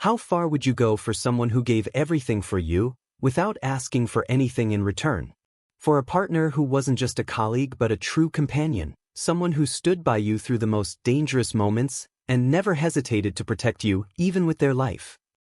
How far would you go for someone who gave everything for you, without asking for anything in return? For a partner who wasn't just a colleague but a true companion, someone who stood by you through the most dangerous moments and never hesitated to protect you, even with their life.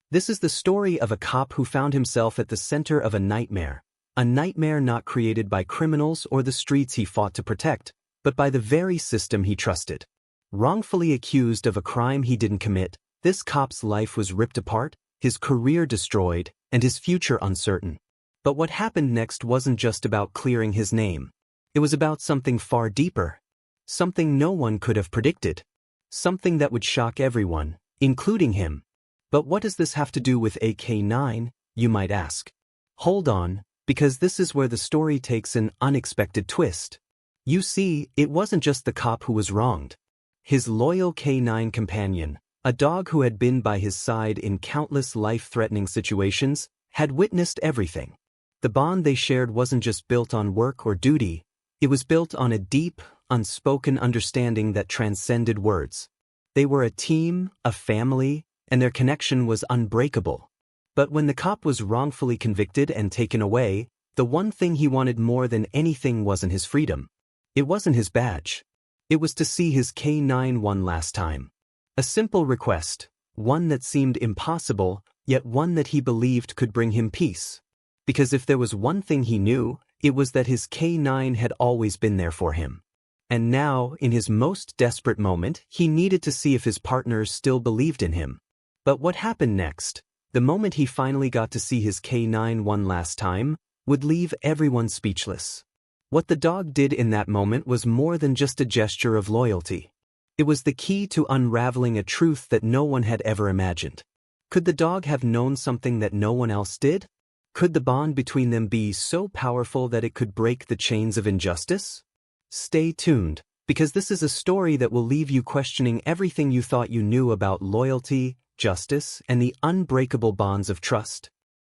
This is the story of a cop who found himself at the center of a nightmare not created by criminals or the streets he fought to protect, but by the very system he trusted. Wrongfully accused of a crime he didn't commit, this cop's life was ripped apart, his career destroyed, and his future uncertain. But what happened next wasn't just about clearing his name. It was about something far deeper. Something no one could have predicted. Something that would shock everyone, including him. But what does this have to do with a K9, you might ask? Hold on, because this is where the story takes an unexpected twist. You see, it wasn't just the cop who was wronged. His loyal K9 companion, a dog who had been by his side in countless life-threatening situations, had witnessed everything. The bond they shared wasn't just built on work or duty, it was built on a deep, unspoken understanding that transcended words. They were a team, a family, and their connection was unbreakable. But when the cop was wrongfully convicted and taken away, the one thing he wanted more than anything wasn't his freedom. It wasn't his badge. It was to see his K9 one last time. A simple request, one that seemed impossible, yet one that he believed could bring him peace. Because if there was one thing he knew, it was that his K9 had always been there for him. And now, in his most desperate moment, he needed to see if his partners still believed in him. But what happened next, the moment he finally got to see his K9 one last time, would leave everyone speechless. What the dog did in that moment was more than just a gesture of loyalty. It was the key to unraveling a truth that no one had ever imagined. Could the dog have known something that no one else did? Could the bond between them be so powerful that it could break the chains of injustice? Stay tuned, because this is a story that will leave you questioning everything you thought you knew about loyalty, justice, and the unbreakable bonds of trust.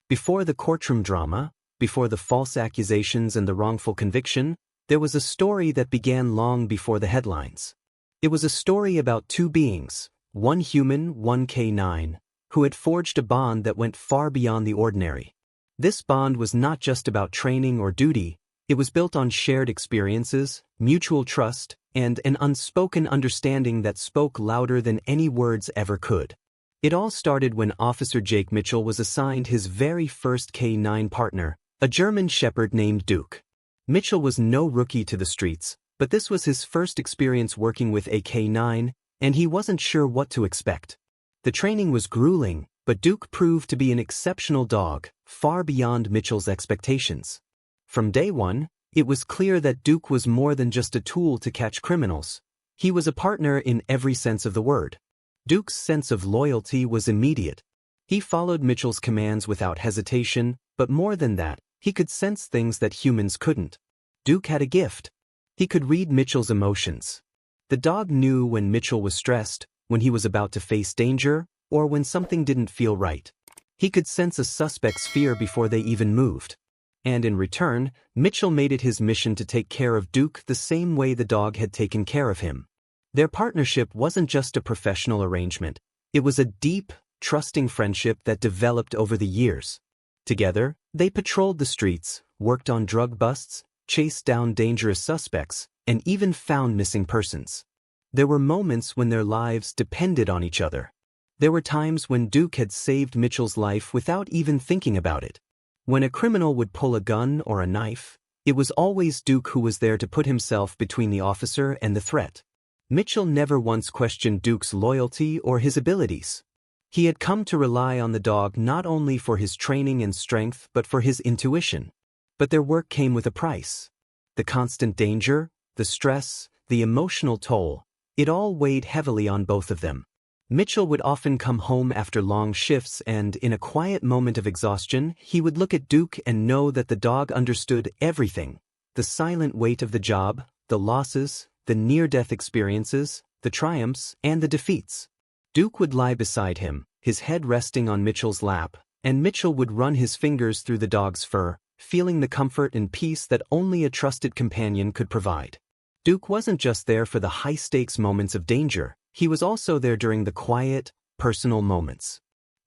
Before the courtroom drama, before the false accusations and the wrongful conviction, there was a story that began long before the headlines. It was a story about two beings, one human, one K9, who had forged a bond that went far beyond the ordinary. This bond was not just about training or duty, it was built on shared experiences, mutual trust, and an unspoken understanding that spoke louder than any words ever could. It all started when Officer Jake Mitchell was assigned his very first K9 partner, a German shepherd named Duke. Mitchell was no rookie to the streets, but this was his first experience working with a K9, and he wasn't sure what to expect. The training was grueling, but Duke proved to be an exceptional dog, far beyond Mitchell's expectations. From day one, it was clear that Duke was more than just a tool to catch criminals. He was a partner in every sense of the word. Duke's sense of loyalty was immediate. He followed Mitchell's commands without hesitation, but more than that, he could sense things that humans couldn't. Duke had a gift. He could read Mitchell's emotions. The dog knew when Mitchell was stressed, when he was about to face danger, or when something didn't feel right. He could sense a suspect's fear before they even moved. And in return, Mitchell made it his mission to take care of Duke the same way the dog had taken care of him. Their partnership wasn't just a professional arrangement, it was a deep, trusting friendship that developed over the years. Together, they patrolled the streets, worked on drug busts, chased down dangerous suspects, and even found missing persons. There were moments when their lives depended on each other. There were times when Duke had saved Mitchell's life without even thinking about it. When a criminal would pull a gun or a knife, it was always Duke who was there to put himself between the officer and the threat. Mitchell never once questioned Duke's loyalty or his abilities. He had come to rely on the dog not only for his training and strength but for his intuition. But their work came with a price. The constant danger, the stress, the emotional toll, it all weighed heavily on both of them. Mitchell would often come home after long shifts and, in a quiet moment of exhaustion, he would look at Duke and know that the dog understood everything. The silent weight of the job, the losses, the near-death experiences, the triumphs, and the defeats. Duke would lie beside him, his head resting on Mitchell's lap, and Mitchell would run his fingers through the dog's fur, feeling the comfort and peace that only a trusted companion could provide. Duke wasn't just there for the high-stakes moments of danger, he was also there during the quiet, personal moments.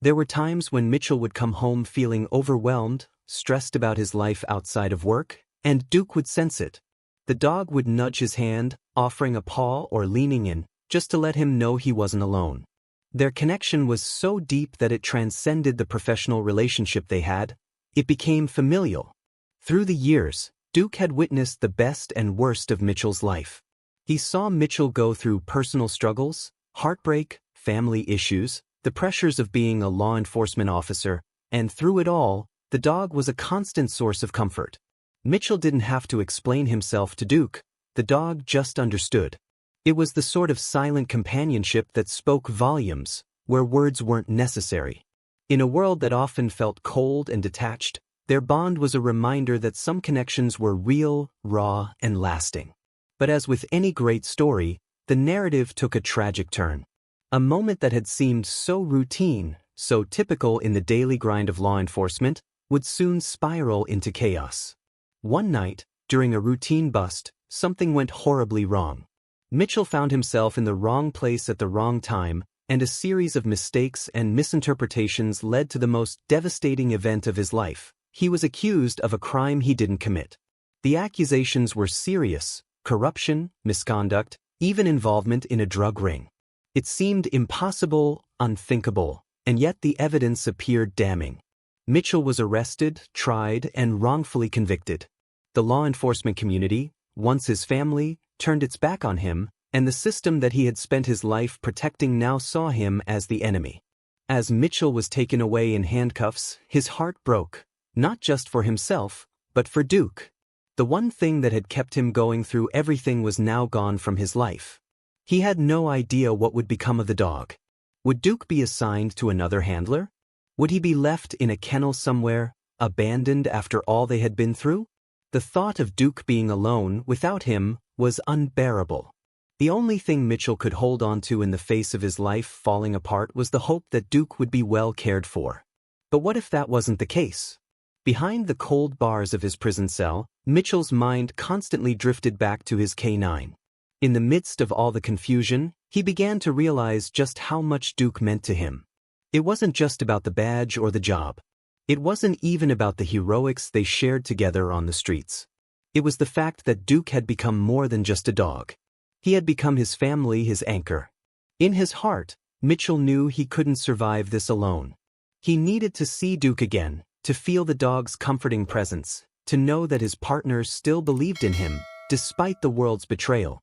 There were times when Mitchell would come home feeling overwhelmed, stressed about his life outside of work, and Duke would sense it. The dog would nudge his hand, offering a paw or leaning in, just to let him know he wasn't alone. Their connection was so deep that it transcended the professional relationship they had. It became familial. Through the years, Duke had witnessed the best and worst of Mitchell's life. He saw Mitchell go through personal struggles, heartbreak, family issues, the pressures of being a law enforcement officer, and through it all, the dog was a constant source of comfort. Mitchell didn't have to explain himself to Duke, the dog just understood. It was the sort of silent companionship that spoke volumes, where words weren't necessary. In a world that often felt cold and detached, their bond was a reminder that some connections were real, raw, and lasting. But as with any great story, the narrative took a tragic turn. A moment that had seemed so routine, so typical in the daily grind of law enforcement, would soon spiral into chaos. One night, during a routine bust, something went horribly wrong. Mitchell found himself in the wrong place at the wrong time, and a series of mistakes and misinterpretations led to the most devastating event of his life. He was accused of a crime he didn't commit. The accusations were serious: corruption, misconduct, even involvement in a drug ring. It seemed impossible, unthinkable, and yet the evidence appeared damning. Mitchell was arrested, tried, and wrongfully convicted. The law enforcement community, once his family, turned its back on him, and the system that he had spent his life protecting now saw him as the enemy. As Mitchell was taken away in handcuffs, his heart broke, not just for himself, but for Duke. The one thing that had kept him going through everything was now gone from his life. He had no idea what would become of the dog. Would Duke be assigned to another handler? Would he be left in a kennel somewhere, abandoned after all they had been through? The thought of Duke being alone, without him, was unbearable. The only thing Mitchell could hold on to in the face of his life falling apart was the hope that Duke would be well cared for. But what if that wasn't the case? Behind the cold bars of his prison cell, Mitchell's mind constantly drifted back to his K9. In the midst of all the confusion, he began to realize just how much Duke meant to him. It wasn't just about the badge or the job. It wasn't even about the heroics they shared together on the streets. It was the fact that Duke had become more than just a dog. He had become his family, his anchor. In his heart, Mitchell knew he couldn't survive this alone. He needed to see Duke again, to feel the dog's comforting presence, to know that his partner still believed in him, despite the world's betrayal.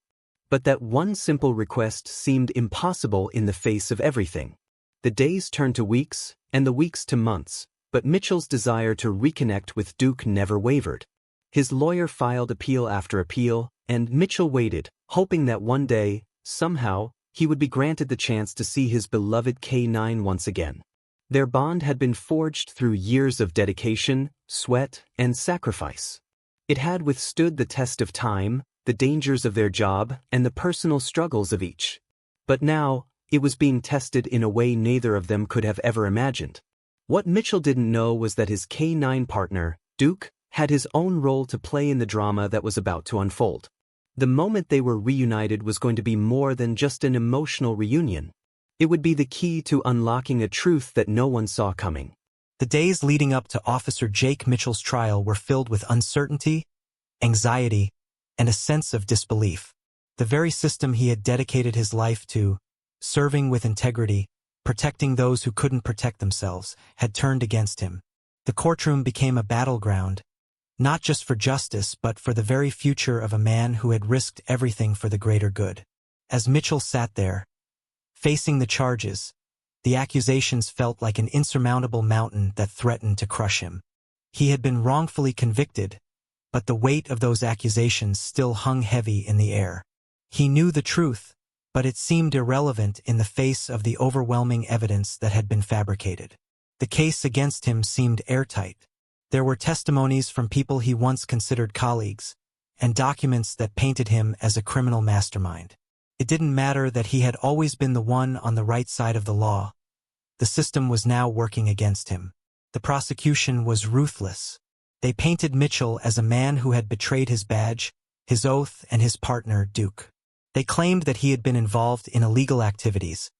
But that one simple request seemed impossible in the face of everything. The days turned to weeks, and the weeks to months, but Mitchell's desire to reconnect with Duke never wavered. His lawyer filed appeal after appeal, and Mitchell waited, hoping that one day, somehow, he would be granted the chance to see his beloved K9 once again. Their bond had been forged through years of dedication, sweat, and sacrifice. It had withstood the test of time, the dangers of their job, and the personal struggles of each. But now, it was being tested in a way neither of them could have ever imagined. What Mitchell didn't know was that his K9 partner, Duke, had his own role to play in the drama that was about to unfold. The moment they were reunited was going to be more than just an emotional reunion. It would be the key to unlocking a truth that no one saw coming. The days leading up to Officer Jake Mitchell's trial were filled with uncertainty, anxiety, and a sense of disbelief. The very system he had dedicated his life to, serving with integrity, protecting those who couldn't protect themselves, had turned against him. The courtroom became a battleground, not just for justice but for the very future of a man who had risked everything for the greater good. As Mitchell sat there, facing the charges, the accusations felt like an insurmountable mountain that threatened to crush him. He had been wrongfully convicted, but the weight of those accusations still hung heavy in the air. He knew the truth, but it seemed irrelevant in the face of the overwhelming evidence that had been fabricated. The case against him seemed airtight. There were testimonies from people he once considered colleagues, and documents that painted him as a criminal mastermind. It didn't matter that he had always been the one on the right side of the law. The system was now working against him. The prosecution was ruthless. They painted Mitchell as a man who had betrayed his badge, his oath, and his partner, Duke. They claimed that he had been involved in illegal activities,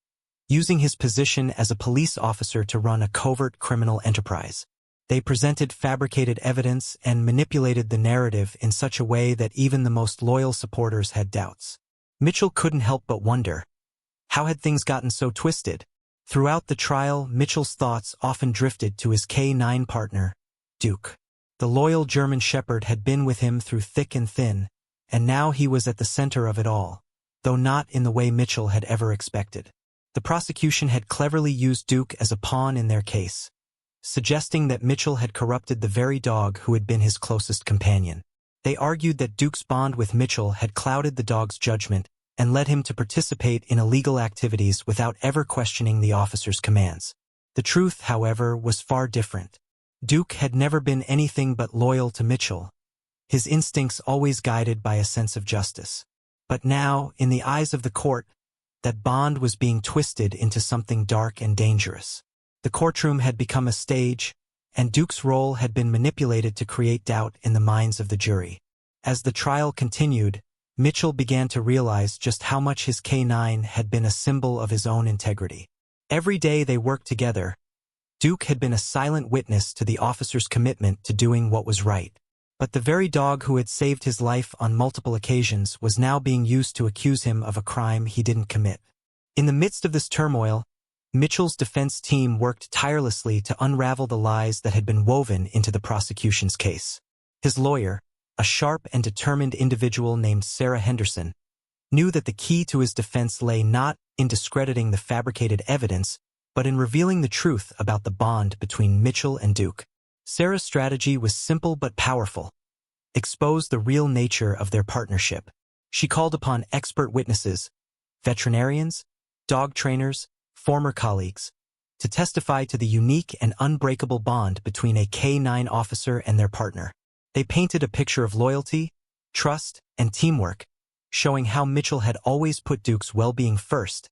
using his position as a police officer to run a covert criminal enterprise. They presented fabricated evidence and manipulated the narrative in such a way that even the most loyal supporters had doubts. Mitchell couldn't help but wonder, how had things gotten so twisted? Throughout the trial, Mitchell's thoughts often drifted to his K-9 partner, Duke. The loyal German shepherd had been with him through thick and thin, and now he was at the center of it all, though not in the way Mitchell had ever expected. The prosecution had cleverly used Duke as a pawn in their case, suggesting that Mitchell had corrupted the very dog who had been his closest companion. They argued that Duke's bond with Mitchell had clouded the dog's judgment and led him to participate in illegal activities without ever questioning the officer's commands. The truth, however, was far different. Duke had never been anything but loyal to Mitchell, his instincts always guided by a sense of justice. But now, in the eyes of the court, that bond was being twisted into something dark and dangerous. The courtroom had become a stage, and Duke's role had been manipulated to create doubt in the minds of the jury. As the trial continued, Mitchell began to realize just how much his K-9 had been a symbol of his own integrity. Every day they worked together, Duke had been a silent witness to the officer's commitment to doing what was right. But the very dog who had saved his life on multiple occasions was now being used to accuse him of a crime he didn't commit. In the midst of this turmoil, Mitchell's defense team worked tirelessly to unravel the lies that had been woven into the prosecution's case. His lawyer, a sharp and determined individual named Sarah Henderson, knew that the key to his defense lay not in discrediting the fabricated evidence, but in revealing the truth about the bond between Mitchell and Duke. Sarah's strategy was simple but powerful. Expose the real nature of their partnership. She called upon expert witnesses, veterinarians, dog trainers, former colleagues, to testify to the unique and unbreakable bond between a K-9 officer and their partner. They painted a picture of loyalty, trust, and teamwork, showing how Mitchell had always put Duke's well-being first,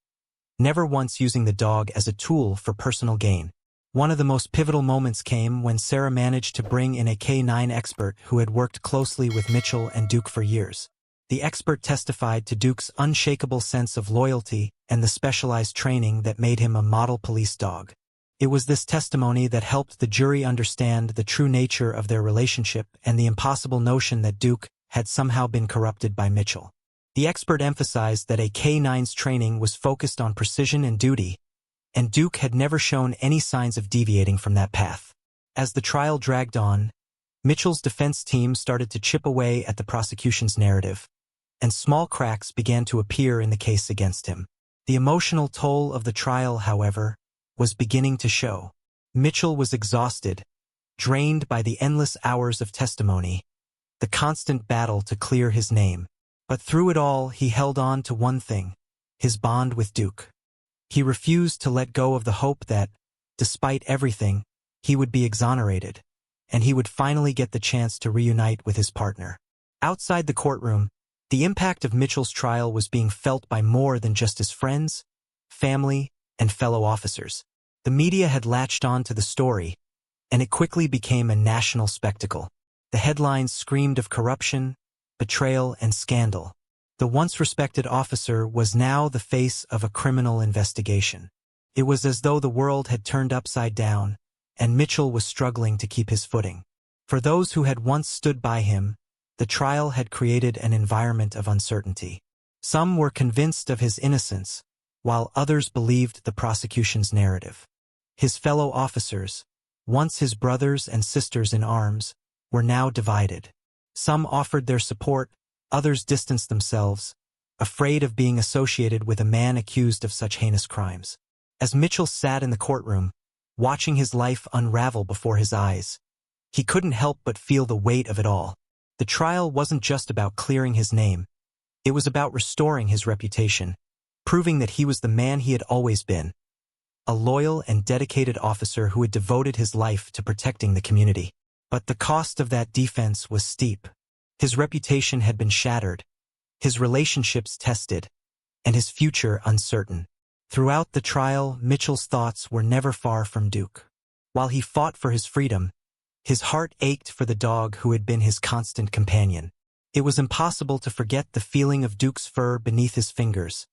never once using the dog as a tool for personal gain. One of the most pivotal moments came when Sarah managed to bring in a K-9 expert who had worked closely with Mitchell and Duke for years. The expert testified to Duke's unshakable sense of loyalty and the specialized training that made him a model police dog. It was this testimony that helped the jury understand the true nature of their relationship and the impossible notion that Duke had somehow been corrupted by Mitchell. The expert emphasized that a K-9's training was focused on precision and duty, and Duke had never shown any signs of deviating from that path. As the trial dragged on, Mitchell's defense team started to chip away at the prosecution's narrative, and small cracks began to appear in the case against him. The emotional toll of the trial, however, was beginning to show. Mitchell was exhausted, drained by the endless hours of testimony, the constant battle to clear his name. But through it all, he held on to one thing: his bond with Duke. He refused to let go of the hope that, despite everything, he would be exonerated, and he would finally get the chance to reunite with his partner. Outside the courtroom, the impact of Mitchell's trial was being felt by more than just his friends, family, and fellow officers. The media had latched on to the story, and it quickly became a national spectacle. The headlines screamed of corruption, betrayal, and scandal. The once respected officer was now the face of a criminal investigation. It was as though the world had turned upside down, and Mitchell was struggling to keep his footing. For those who had once stood by him, the trial had created an environment of uncertainty. Some were convinced of his innocence, while others believed the prosecution's narrative. His fellow officers, once his brothers and sisters in arms, were now divided. Some offered their support, others distanced themselves, afraid of being associated with a man accused of such heinous crimes. As Mitchell sat in the courtroom, watching his life unravel before his eyes, he couldn't help but feel the weight of it all. The trial wasn't just about clearing his name. It was about restoring his reputation, proving that he was the man he had always been, a loyal and dedicated officer who had devoted his life to protecting the community. But the cost of that defense was steep. His reputation had been shattered, his relationships tested, and his future uncertain. Throughout the trial, Mitchell's thoughts were never far from Duke. While he fought for his freedom, his heart ached for the dog who had been his constant companion. It was impossible to forget the feeling of Duke's fur beneath his fingers,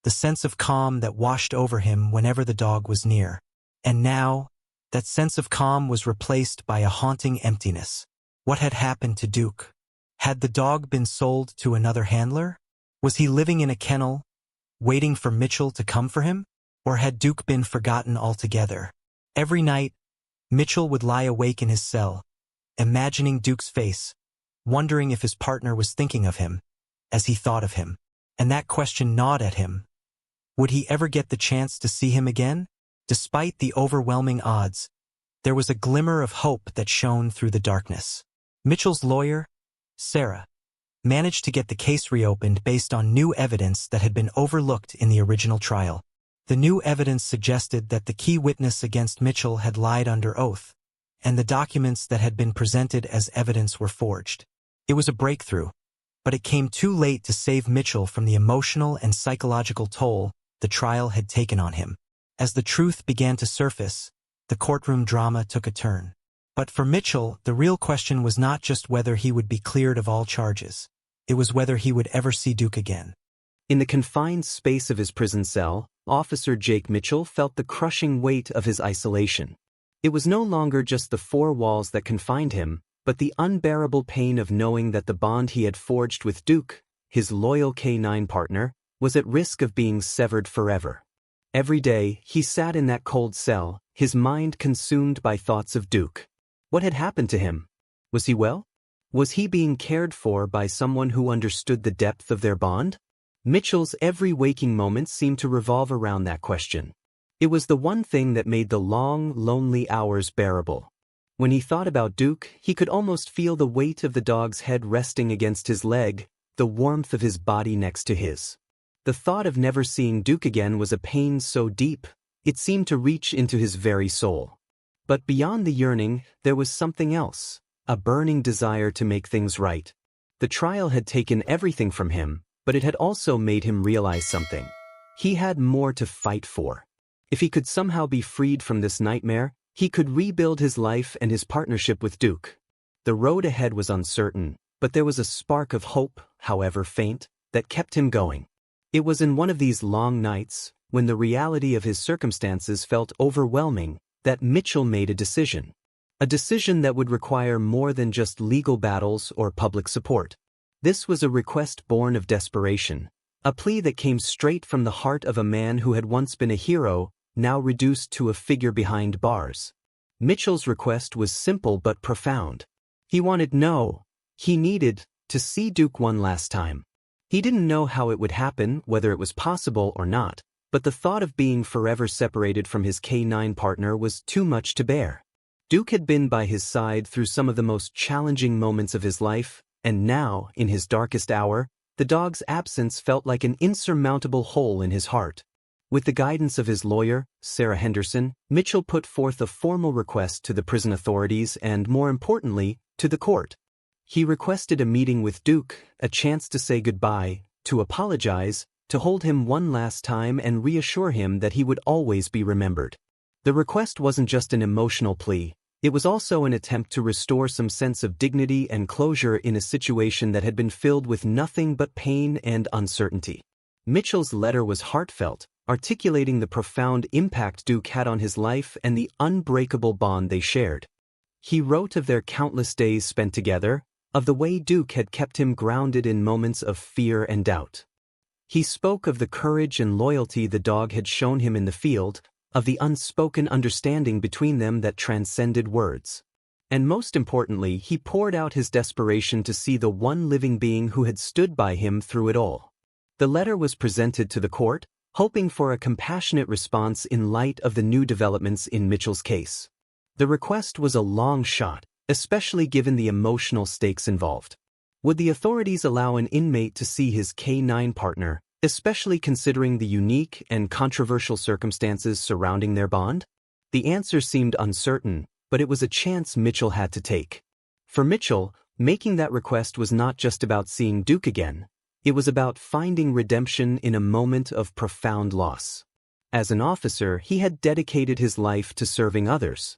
the sense of calm that washed over him whenever the dog was near. And now, that sense of calm was replaced by a haunting emptiness. What had happened to Duke? Had the dog been sold to another handler? Was he living in a kennel, waiting for Mitchell to come for him? Or had Duke been forgotten altogether? Every night, Mitchell would lie awake in his cell, imagining Duke's face, wondering if his partner was thinking of him, as he thought of him. And that question gnawed at him. Would he ever get the chance to see him again? Despite the overwhelming odds, there was a glimmer of hope that shone through the darkness. Mitchell's lawyer, Sarah, managed to get the case reopened based on new evidence that had been overlooked in the original trial. The new evidence suggested that the key witness against Mitchell had lied under oath, and the documents that had been presented as evidence were forged. It was a breakthrough, but it came too late to save Mitchell from the emotional and psychological toll the trial had taken on him. As the truth began to surface, the courtroom drama took a turn. But for Mitchell, the real question was not just whether he would be cleared of all charges. It was whether he would ever see Duke again. In the confined space of his prison cell, Officer Jake Mitchell felt the crushing weight of his isolation. It was no longer just the four walls that confined him, but the unbearable pain of knowing that the bond he had forged with Duke, his loyal K9 partner, was at risk of being severed forever. Every day, he sat in that cold cell, his mind consumed by thoughts of Duke. What had happened to him? Was he well? Was he being cared for by someone who understood the depth of their bond? Mitchell's every waking moment seemed to revolve around that question. It was the one thing that made the long, lonely hours bearable. When he thought about Duke, he could almost feel the weight of the dog's head resting against his leg, the warmth of his body next to his. The thought of never seeing Duke again was a pain so deep, it seemed to reach into his very soul. But beyond the yearning, there was something else, a burning desire to make things right. The trial had taken everything from him, but it had also made him realize something. He had more to fight for. If he could somehow be freed from this nightmare, he could rebuild his life and his partnership with Duke. The road ahead was uncertain, but there was a spark of hope, however faint, that kept him going. It was in one of these long nights, when the reality of his circumstances felt overwhelming, that Mitchell made a decision. A decision that would require more than just legal battles or public support. This was a request born of desperation, a plea that came straight from the heart of a man who had once been a hero, now reduced to a figure behind bars. Mitchell's request was simple but profound. He needed to see Duke one last time. He didn't know how it would happen, whether it was possible or not, but the thought of being forever separated from his K9 partner was too much to bear. Duke had been by his side through some of the most challenging moments of his life, and now, in his darkest hour, the dog's absence felt like an insurmountable hole in his heart. With the guidance of his lawyer, Sarah Henderson, Mitchell put forth a formal request to the prison authorities and, more importantly, to the court. He requested a meeting with Duke, a chance to say goodbye, to apologize, to hold him one last time and reassure him that he would always be remembered. The request wasn't just an emotional plea, it was also an attempt to restore some sense of dignity and closure in a situation that had been filled with nothing but pain and uncertainty. Mitchell's letter was heartfelt, articulating the profound impact Duke had on his life and the unbreakable bond they shared. He wrote of their countless days spent together, of the way Duke had kept him grounded in moments of fear and doubt. He spoke of the courage and loyalty the dog had shown him in the field, of the unspoken understanding between them that transcended words. And most importantly, he poured out his desperation to see the one living being who had stood by him through it all. The letter was presented to the court, hoping for a compassionate response in light of the new developments in Mitchell's case. The request was a long shot, especially given the emotional stakes involved. Would the authorities allow an inmate to see his K9 partner, especially considering the unique and controversial circumstances surrounding their bond? The answer seemed uncertain, but it was a chance Mitchell had to take. For Mitchell, making that request was not just about seeing Duke again. It was about finding redemption in a moment of profound loss. As an officer, he had dedicated his life to serving others.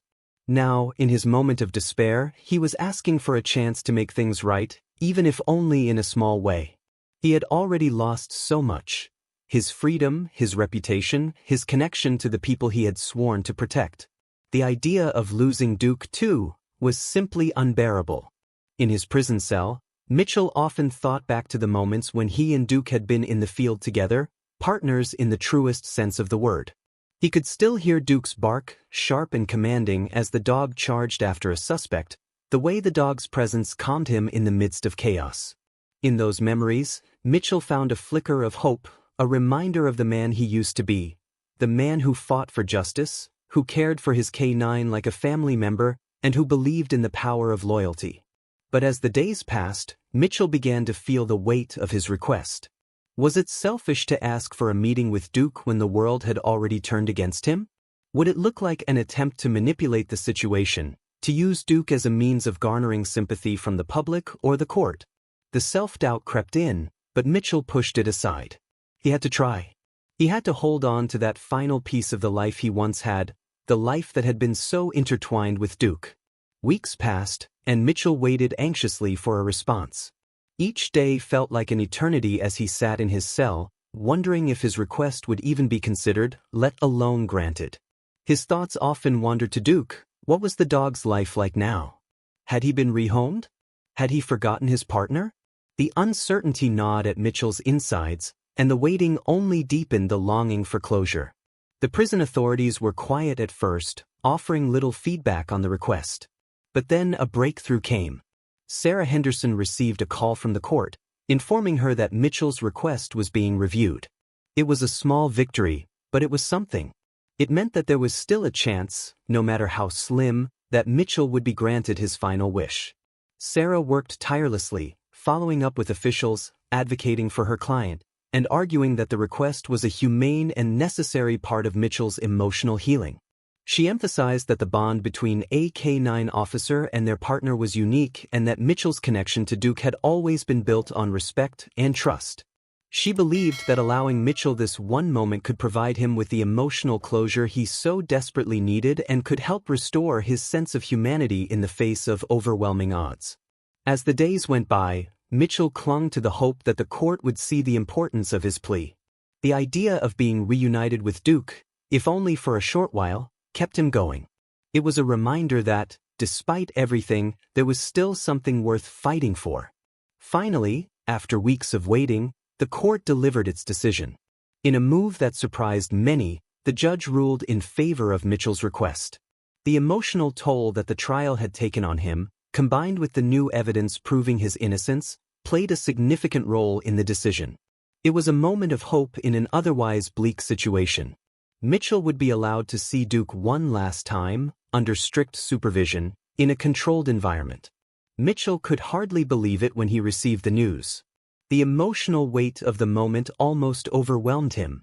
Now, in his moment of despair, he was asking for a chance to make things right, even if only in a small way. He had already lost so much. his freedom, his reputation, his connection to the people he had sworn to protect. The idea of losing Duke, too, was simply unbearable. In his prison cell, Mitchell often thought back to the moments when he and Duke had been in the field together, partners in the truest sense of the word. He could still hear Duke's bark, sharp and commanding as the dog charged after a suspect, the way the dog's presence calmed him in the midst of chaos. In those memories, Mitchell found a flicker of hope, a reminder of the man he used to be, the man who fought for justice, who cared for his canine like a family member, and who believed in the power of loyalty. But as the days passed, Mitchell began to feel the weight of his request. Was it selfish to ask for a meeting with Duke when the world had already turned against him? Would it look like an attempt to manipulate the situation, to use Duke as a means of garnering sympathy from the public or the court? The self-doubt crept in, but Mitchell pushed it aside. He had to try. He had to hold on to that final piece of the life he once had, the life that had been so intertwined with Duke. Weeks passed, and Mitchell waited anxiously for a response. Each day felt like an eternity as he sat in his cell, wondering if his request would even be considered, let alone granted. His thoughts often wandered to Duke. What was the dog's life like now? Had he been rehomed? Had he forgotten his partner? The uncertainty gnawed at Mitchell's insides, and the waiting only deepened the longing for closure. The prison authorities were quiet at first, offering little feedback on the request. But then a breakthrough came. Sarah Henderson received a call from the court, informing her that Mitchell's request was being reviewed. It was a small victory, but it was something. It meant that there was still a chance, no matter how slim, that Mitchell would be granted his final wish. Sarah worked tirelessly, following up with officials, advocating for her client, and arguing that the request was a humane and necessary part of Mitchell's emotional healing. She emphasized that the bond between a K-9 officer and their partner was unique and that Mitchell's connection to Duke had always been built on respect and trust. She believed that allowing Mitchell this one moment could provide him with the emotional closure he so desperately needed and could help restore his sense of humanity in the face of overwhelming odds. As the days went by, Mitchell clung to the hope that the court would see the importance of his plea. The idea of being reunited with Duke, if only for a short while, kept him going. It was a reminder that, despite everything, there was still something worth fighting for. Finally, after weeks of waiting, the court delivered its decision. In a move that surprised many, the judge ruled in favor of Mitchell's request. The emotional toll that the trial had taken on him, combined with the new evidence proving his innocence, played a significant role in the decision. It was a moment of hope in an otherwise bleak situation. Mitchell would be allowed to see Duke one last time, under strict supervision, in a controlled environment. Mitchell could hardly believe it when he received the news. The emotional weight of the moment almost overwhelmed him.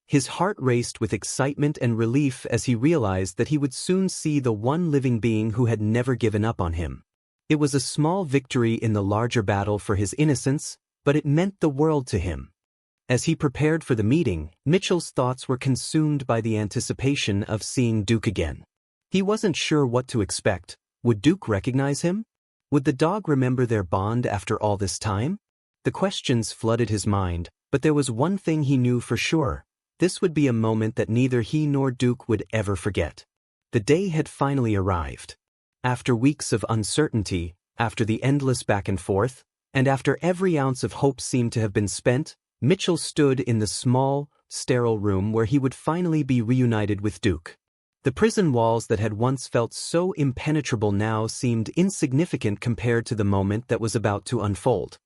His heart raced with excitement and relief as he realized that he would soon see the one living being who had never given up on him. It was a small victory in the larger battle for his innocence, but it meant the world to him. As he prepared for the meeting, Mitchell's thoughts were consumed by the anticipation of seeing Duke again. He wasn't sure what to expect. Would Duke recognize him? Would the dog remember their bond after all this time? The questions flooded his mind, but there was one thing he knew for sure. This would be a moment that neither he nor Duke would ever forget. The day had finally arrived. After weeks of uncertainty, after the endless back and forth, and after every ounce of hope seemed to have been spent, Mitchell stood in the small, sterile room where he would finally be reunited with Duke. The prison walls that had once felt so impenetrable now seemed insignificant compared to the moment that was about to unfold.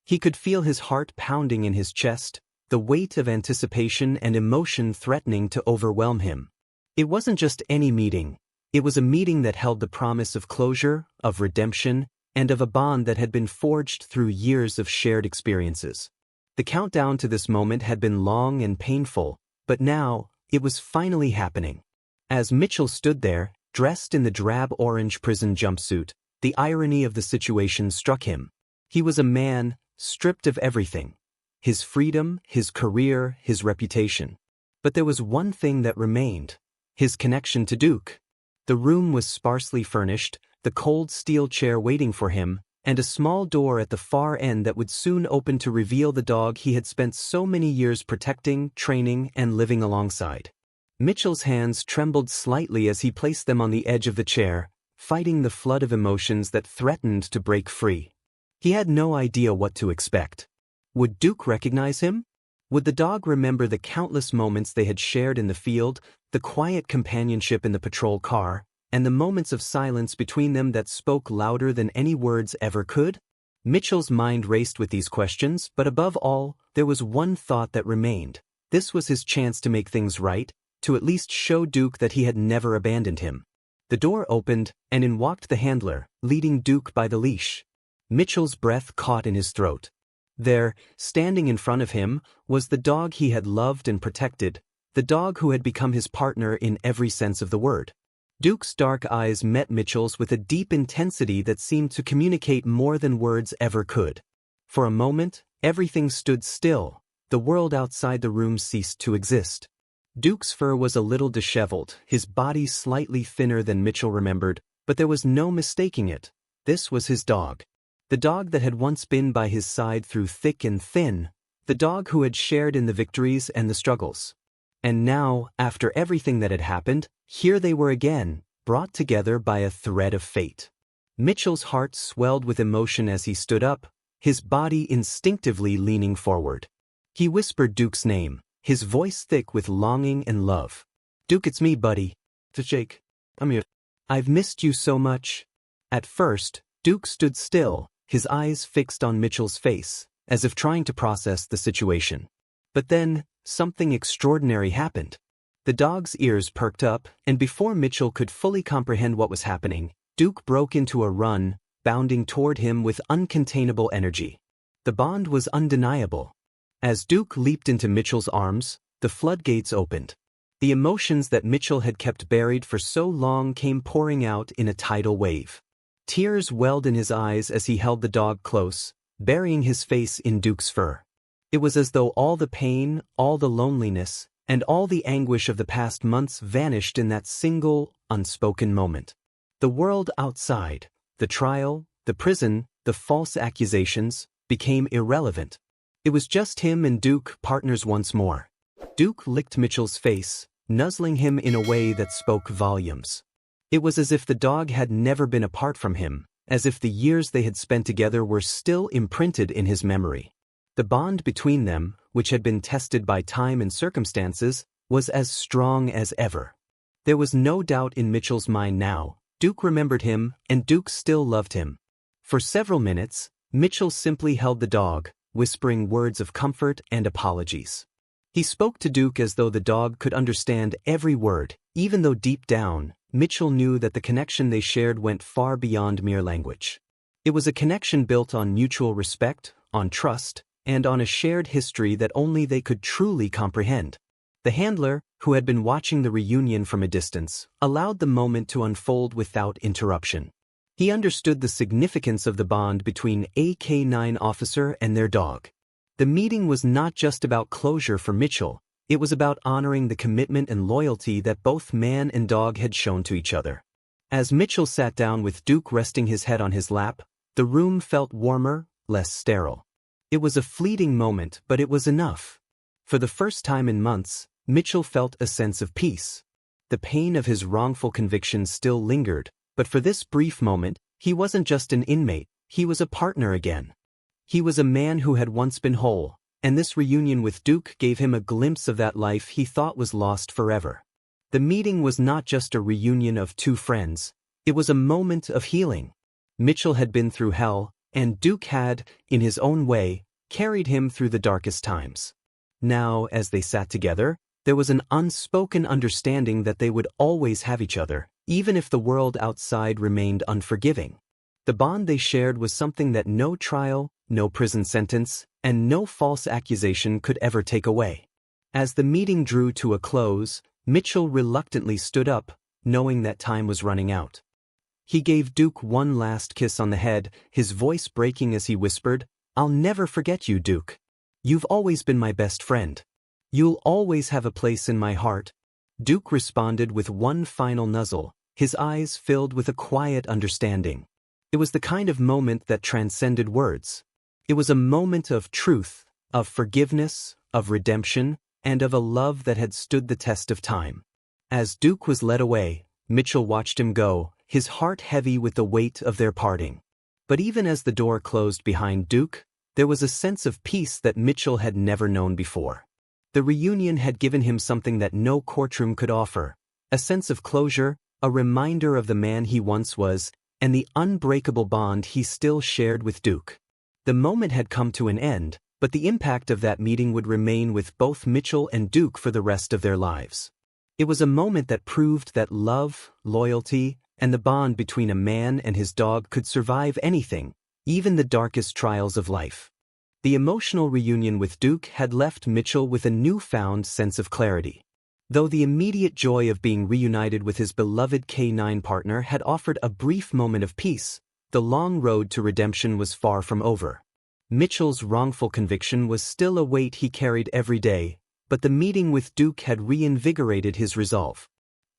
He could feel his heart pounding in his chest, the weight of anticipation and emotion threatening to overwhelm him. It wasn't just any meeting. It was a meeting that held the promise of closure, of redemption, and of a bond that had been forged through years of shared experiences. The countdown to this moment had been long and painful, but now, it was finally happening. As Mitchell stood there, dressed in the drab orange prison jumpsuit, the irony of the situation struck him. He was a man, stripped of everything. His freedom, his career, his reputation. But there was one thing that remained. His connection to Duke. The room was sparsely furnished, the cold steel chair waiting for him, and a small door at the far end that would soon open to reveal the dog he had spent so many years protecting, training, and living alongside. Mitchell's hands trembled slightly as he placed them on the edge of the chair, fighting the flood of emotions that threatened to break free. He had no idea what to expect. Would Duke recognize him? Would the dog remember the countless moments they had shared in the field, the quiet companionship in the patrol car, and the moments of silence between them that spoke louder than any words ever could? Mitchell's mind raced with these questions, but above all, there was one thought that remained. This was his chance to make things right, to at least show Duke that he had never abandoned him. The door opened, and in walked the handler, leading Duke by the leash. Mitchell's breath caught in his throat. There, standing in front of him, was the dog he had loved and protected, the dog who had become his partner in every sense of the word. Duke's dark eyes met Mitchell's with a deep intensity that seemed to communicate more than words ever could. For a moment, everything stood still. The world outside the room ceased to exist. Duke's fur was a little disheveled, his body slightly thinner than Mitchell remembered, but there was no mistaking it. This was his dog. The dog that had once been by his side through thick and thin, the dog who had shared in the victories and the struggles. And now, after everything that had happened, here they were again, brought together by a thread of fate. Mitchell's heart swelled with emotion as he stood up, his body instinctively leaning forward. He whispered Duke's name, his voice thick with longing and love. "Duke, it's me, buddy. It's Jake. I'm here. I've missed you so much." At first, Duke stood still, his eyes fixed on Mitchell's face, as if trying to process the situation. But then, something extraordinary happened. The dog's ears perked up, and before Mitchell could fully comprehend what was happening, Duke broke into a run, bounding toward him with uncontainable energy. The bond was undeniable. As Duke leaped into Mitchell's arms, the floodgates opened. The emotions that Mitchell had kept buried for so long came pouring out in a tidal wave. Tears welled in his eyes as he held the dog close, burying his face in Duke's fur. It was as though all the pain, all the loneliness, and all the anguish of the past months vanished in that single, unspoken moment. The world outside, the trial, the prison, the false accusations, became irrelevant. It was just him and Duke, partners once more. Duke licked Mitchell's face, nuzzling him in a way that spoke volumes. It was as if the dog had never been apart from him, as if the years they had spent together were still imprinted in his memory. The bond between them, which had been tested by time and circumstances, was as strong as ever. There was no doubt in Mitchell's mind now. Duke remembered him, and Duke still loved him. For several minutes, Mitchell simply held the dog, whispering words of comfort and apologies. He spoke to Duke as though the dog could understand every word, even though deep down, Mitchell knew that the connection they shared went far beyond mere language. It was a connection built on mutual respect, on trust, and on a shared history that only they could truly comprehend. The handler, who had been watching the reunion from a distance, allowed the moment to unfold without interruption. He understood the significance of the bond between a K-9 officer and their dog. The meeting was not just about closure for Mitchell, it was about honoring the commitment and loyalty that both man and dog had shown to each other. As Mitchell sat down with Duke resting his head on his lap, the room felt warmer, less sterile. It was a fleeting moment, but it was enough. For the first time in months, Mitchell felt a sense of peace. The pain of his wrongful conviction still lingered, but for this brief moment, he wasn't just an inmate, he was a partner again. He was a man who had once been whole, and this reunion with Duke gave him a glimpse of that life he thought was lost forever. The meeting was not just a reunion of two friends, it was a moment of healing. Mitchell had been through hell, and Duke had, in his own way, carried him through the darkest times. Now, as they sat together, there was an unspoken understanding that they would always have each other, even if the world outside remained unforgiving. The bond they shared was something that no trial, no prison sentence, and no false accusation could ever take away. As the meeting drew to a close, Mitchell reluctantly stood up, knowing that time was running out. He gave Duke one last kiss on the head, his voice breaking as he whispered, "I'll never forget you, Duke. You've always been my best friend. You'll always have a place in my heart." Duke responded with one final nuzzle, his eyes filled with a quiet understanding. It was the kind of moment that transcended words. It was a moment of truth, of forgiveness, of redemption, and of a love that had stood the test of time. As Duke was led away, Mitchell watched him go, his heart heavy with the weight of their parting. But even as the door closed behind Duke, there was a sense of peace that Mitchell had never known before. The reunion had given him something that no courtroom could offer, a sense of closure, a reminder of the man he once was, and the unbreakable bond he still shared with Duke. The moment had come to an end, but the impact of that meeting would remain with both Mitchell and Duke for the rest of their lives. It was a moment that proved that love, loyalty, and the bond between a man and his dog could survive anything, even the darkest trials of life. The emotional reunion with Duke had left Mitchell with a newfound sense of clarity. Though the immediate joy of being reunited with his beloved K9 partner had offered a brief moment of peace, the long road to redemption was far from over. Mitchell's wrongful conviction was still a weight he carried every day, but the meeting with Duke had reinvigorated his resolve.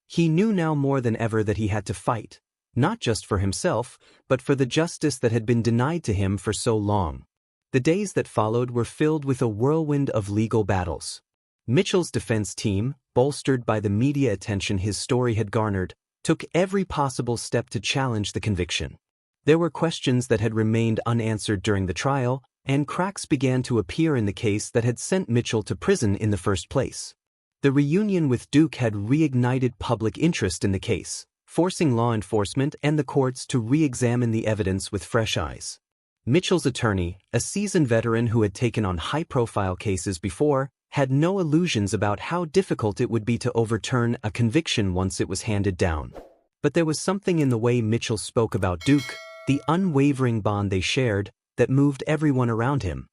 He knew now more than ever that he had to fight, not just for himself, but for the justice that had been denied to him for so long. The days that followed were filled with a whirlwind of legal battles. Mitchell's defense team, bolstered by the media attention his story had garnered, took every possible step to challenge the conviction. There were questions that had remained unanswered during the trial, and cracks began to appear in the case that had sent Mitchell to prison in the first place. The reunion with Duke had reignited public interest in the case, forcing law enforcement and the courts to re-examine the evidence with fresh eyes. Mitchell's attorney, a seasoned veteran who had taken on high-profile cases before, had no illusions about how difficult it would be to overturn a conviction once it was handed down. But there was something in the way Mitchell spoke about Duke, the unwavering bond they shared, that moved everyone around him.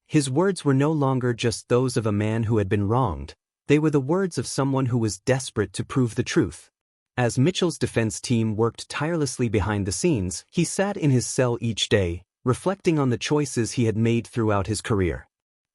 His words were no longer just those of a man who had been wronged, they were the words of someone who was desperate to prove the truth. As Mitchell's defense team worked tirelessly behind the scenes, he sat in his cell each day, reflecting on the choices he had made throughout his career.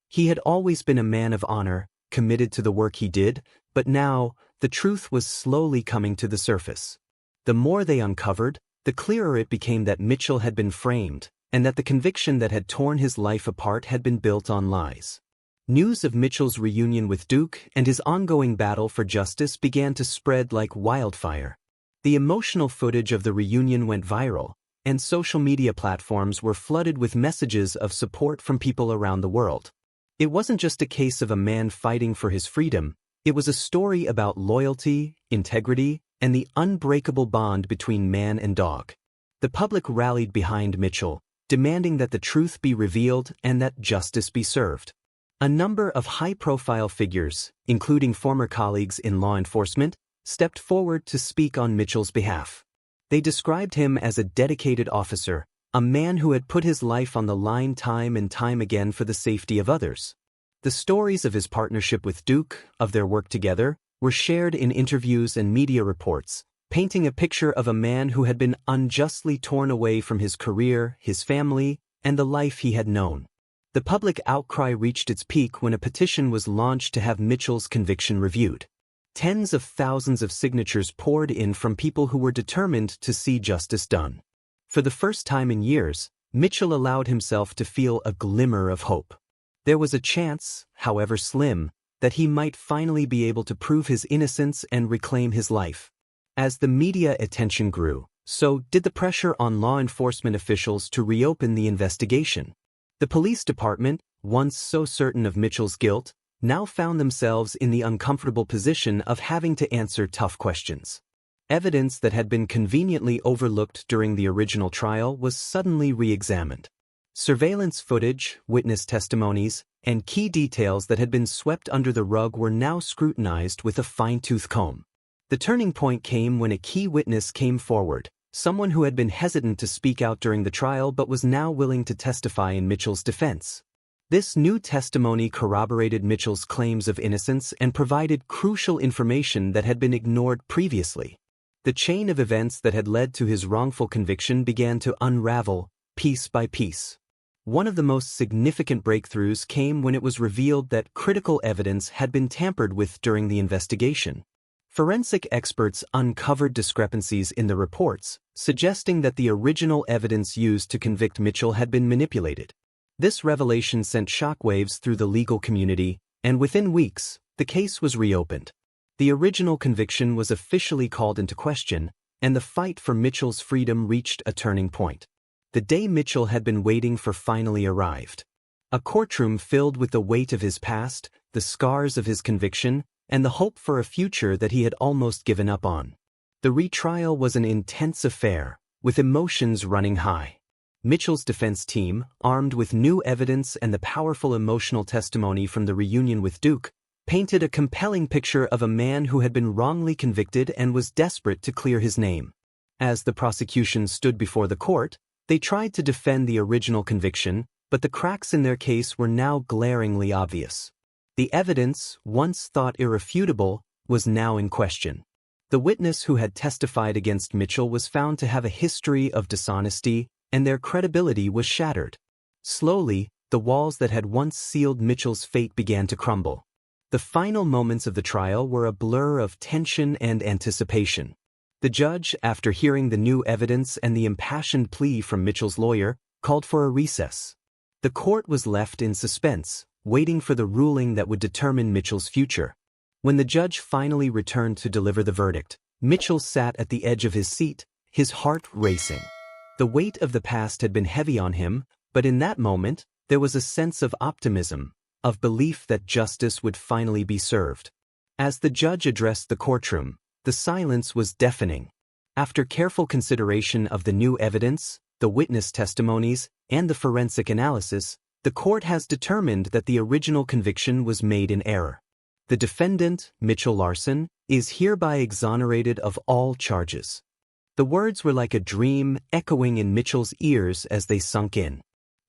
He had always been a man of honor, committed to the work he did, but now, the truth was slowly coming to the surface. The more they uncovered, the clearer it became that Mitchell had been framed, and that the conviction that had torn his life apart had been built on lies. News of Mitchell's reunion with Duke and his ongoing battle for justice began to spread like wildfire. The emotional footage of the reunion went viral, and social media platforms were flooded with messages of support from people around the world. It wasn't just a case of a man fighting for his freedom, it was a story about loyalty, integrity, and the unbreakable bond between man and dog. The public rallied behind Mitchell, demanding that the truth be revealed and that justice be served. A number of high-profile figures, including former colleagues in law enforcement, stepped forward to speak on Mitchell's behalf. They described him as a dedicated officer, a man who had put his life on the line time and time again for the safety of others. The stories of his partnership with Duke, of their work together, were shared in interviews and media reports, painting a picture of a man who had been unjustly torn away from his career, his family, and the life he had known. The public outcry reached its peak when a petition was launched to have Mitchell's conviction reviewed. Tens of thousands of signatures poured in from people who were determined to see justice done. For the first time in years, Mitchell allowed himself to feel a glimmer of hope. There was a chance, however slim, that he might finally be able to prove his innocence and reclaim his life. As the media attention grew, so did the pressure on law enforcement officials to reopen the investigation. The police department, once so certain of Mitchell's guilt, now found themselves in the uncomfortable position of having to answer tough questions. Evidence that had been conveniently overlooked during the original trial was suddenly re-examined. Surveillance footage, witness testimonies, and key details that had been swept under the rug were now scrutinized with a fine-tooth comb. The turning point came when a key witness came forward, someone who had been hesitant to speak out during the trial but was now willing to testify in Mitchell's defense. This new testimony corroborated Mitchell's claims of innocence and provided crucial information that had been ignored previously. The chain of events that had led to his wrongful conviction began to unravel, piece by piece. One of the most significant breakthroughs came when it was revealed that critical evidence had been tampered with during the investigation. Forensic experts uncovered discrepancies in the reports, suggesting that the original evidence used to convict Mitchell had been manipulated. This revelation sent shockwaves through the legal community, and within weeks, the case was reopened. The original conviction was officially called into question, and the fight for Mitchell's freedom reached a turning point. The day Mitchell had been waiting for finally arrived. A courtroom filled with the weight of his past, the scars of his conviction, and the hope for a future that he had almost given up on. The retrial was an intense affair, with emotions running high. Mitchell's defense team, armed with new evidence and the powerful emotional testimony from the reunion with Duke, painted a compelling picture of a man who had been wrongly convicted and was desperate to clear his name. As the prosecution stood before the court, they tried to defend the original conviction, but the cracks in their case were now glaringly obvious. The evidence, once thought irrefutable, was now in question. The witness who had testified against Mitchell was found to have a history of dishonesty, and their credibility was shattered. Slowly, the walls that had once sealed Mitchell's fate began to crumble. The final moments of the trial were a blur of tension and anticipation. The judge, after hearing the new evidence and the impassioned plea from Mitchell's lawyer, called for a recess. The court was left in suspense, waiting for the ruling that would determine Mitchell's future. When the judge finally returned to deliver the verdict, Mitchell sat at the edge of his seat, his heart racing. The weight of the past had been heavy on him, but in that moment, there was a sense of optimism, of belief that justice would finally be served. As the judge addressed the courtroom, the silence was deafening. After careful consideration of the new evidence, the witness testimonies, and the forensic analysis, the court has determined that the original conviction was made in error. The defendant, Mitchell Larson, is hereby exonerated of all charges. The words were like a dream echoing in Mitchell's ears as they sunk in.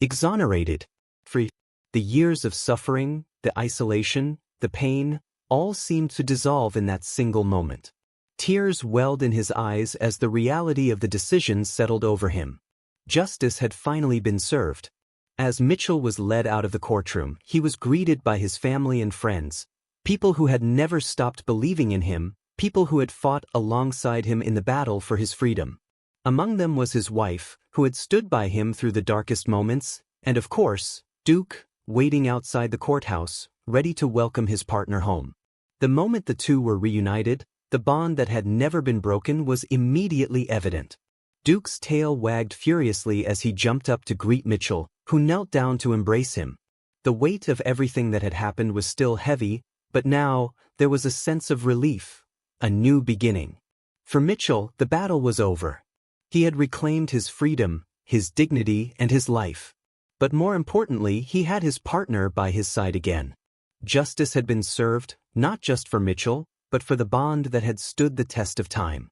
Exonerated. Free. The years of suffering, the isolation, the pain, all seemed to dissolve in that single moment. Tears welled in his eyes as the reality of the decision settled over him. Justice had finally been served. As Mitchell was led out of the courtroom, he was greeted by his family and friends, people who had never stopped believing in him, people who had fought alongside him in the battle for his freedom. Among them was his wife, who had stood by him through the darkest moments, and of course, Duke, waiting outside the courthouse, ready to welcome his partner home. The moment the two were reunited, the bond that had never been broken was immediately evident. Duke's tail wagged furiously as he jumped up to greet Mitchell, who knelt down to embrace him. The weight of everything that had happened was still heavy, but now, there was a sense of relief, a new beginning. For Mitchell, the battle was over. He had reclaimed his freedom, his dignity, and his life. But more importantly, he had his partner by his side again. Justice had been served, not just for Mitchell, but for the bond that had stood the test of time.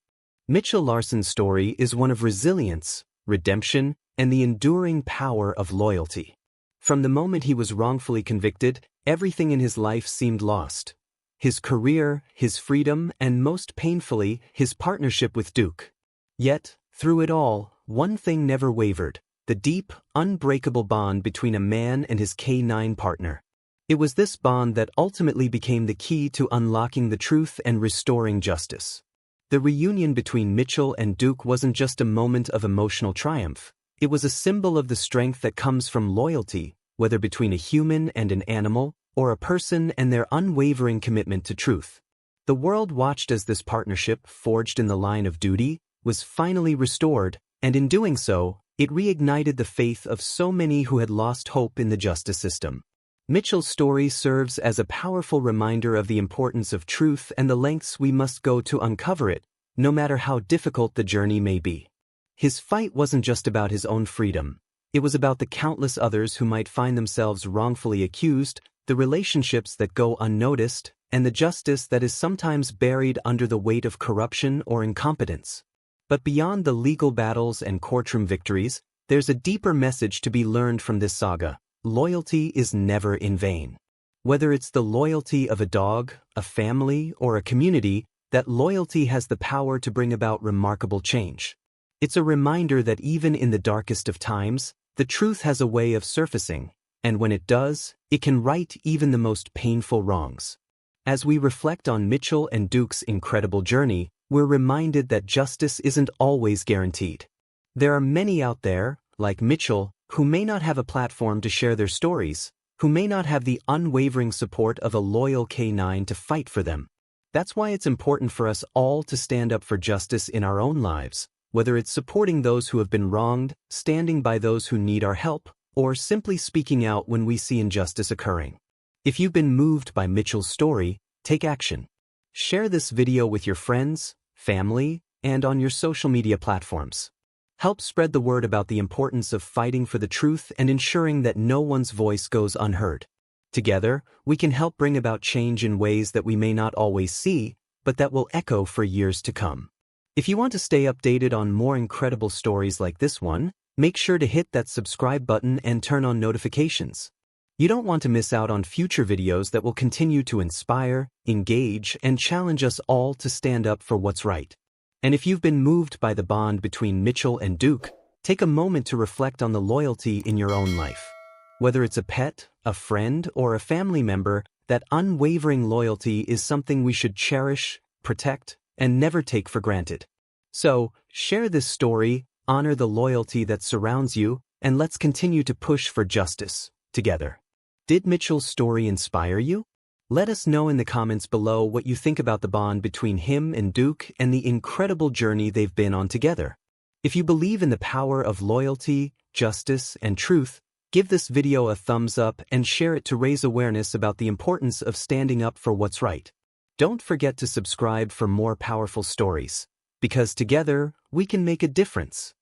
Mitchell Larson's story is one of resilience, redemption, and the enduring power of loyalty. From the moment he was wrongfully convicted, everything in his life seemed lost. His career, his freedom, and most painfully, his partnership with Duke. Yet, through it all, one thing never wavered: the deep, unbreakable bond between a man and his K9 partner. It was this bond that ultimately became the key to unlocking the truth and restoring justice. The reunion between Mitchell and Duke wasn't just a moment of emotional triumph. It was a symbol of the strength that comes from loyalty, whether between a human and an animal, or a person and their unwavering commitment to truth. The world watched as this partnership, forged in the line of duty, was finally restored, and in doing so, it reignited the faith of so many who had lost hope in the justice system. Mitchell's story serves as a powerful reminder of the importance of truth and the lengths we must go to uncover it, no matter how difficult the journey may be. His fight wasn't just about his own freedom. It was about the countless others who might find themselves wrongfully accused, the relationships that go unnoticed, and the justice that is sometimes buried under the weight of corruption or incompetence. But beyond the legal battles and courtroom victories, there's a deeper message to be learned from this saga. Loyalty is never in vain. Whether it's the loyalty of a dog, a family, or a community, that loyalty has the power to bring about remarkable change. It's a reminder that even in the darkest of times, the truth has a way of surfacing, and when it does, it can right even the most painful wrongs. As we reflect on Mitchell and Duke's incredible journey, we're reminded that justice isn't always guaranteed. There are many out there, like Mitchell, who may not have a platform to share their stories, who may not have the unwavering support of a loyal K9 to fight for them. That's why it's important for us all to stand up for justice in our own lives, whether it's supporting those who have been wronged, standing by those who need our help, or simply speaking out when we see injustice occurring. If you've been moved by Mitchell's story, take action. Share this video with your friends, family, and on your social media platforms. Help spread the word about the importance of fighting for the truth and ensuring that no one's voice goes unheard. Together, we can help bring about change in ways that we may not always see, but that will echo for years to come. If you want to stay updated on more incredible stories like this one, make sure to hit that subscribe button and turn on notifications. You don't want to miss out on future videos that will continue to inspire, engage, and challenge us all to stand up for what's right. And if you've been moved by the bond between Mitchell and Duke, take a moment to reflect on the loyalty in your own life. Whether it's a pet, a friend, or a family member, that unwavering loyalty is something we should cherish, protect, and never take for granted. So, share this story, honor the loyalty that surrounds you, and let's continue to push for justice, together. Did Mitchell's story inspire you? Let us know in the comments below what you think about the bond between him and Duke and the incredible journey they've been on together. If you believe in the power of loyalty, justice, and truth, give this video a thumbs up and share it to raise awareness about the importance of standing up for what's right. Don't forget to subscribe for more powerful stories, because together, we can make a difference.